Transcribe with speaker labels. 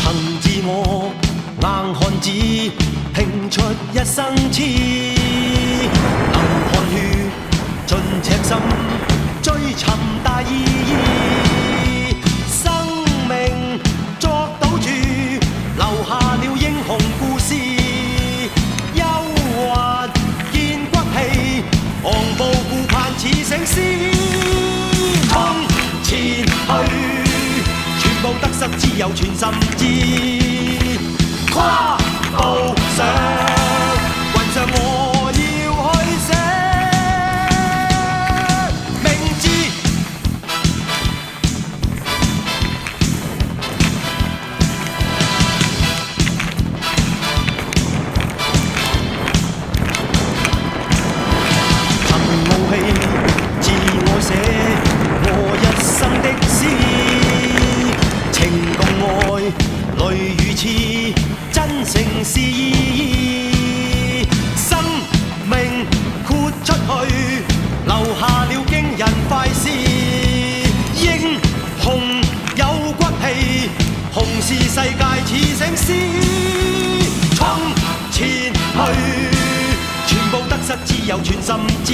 Speaker 1: 曾自我硬漢子，拼出一生痴，流汗血盡赤心，追尋大意義。生命作賭注，留下了英雄故事。憂鬱見骨氣，昂步顧盼似醒獅。衝前去，全部得失只有全心知。跨步上雲上，我要去寫名字。憑傲氣，自我寫我一生的詩，情共愛，淚與痴，真誠是意義。生命豁出去，留下了驚人快事。英雄有骨氣，雄視世界似醒獅。衝前去，全部得失只有全心知。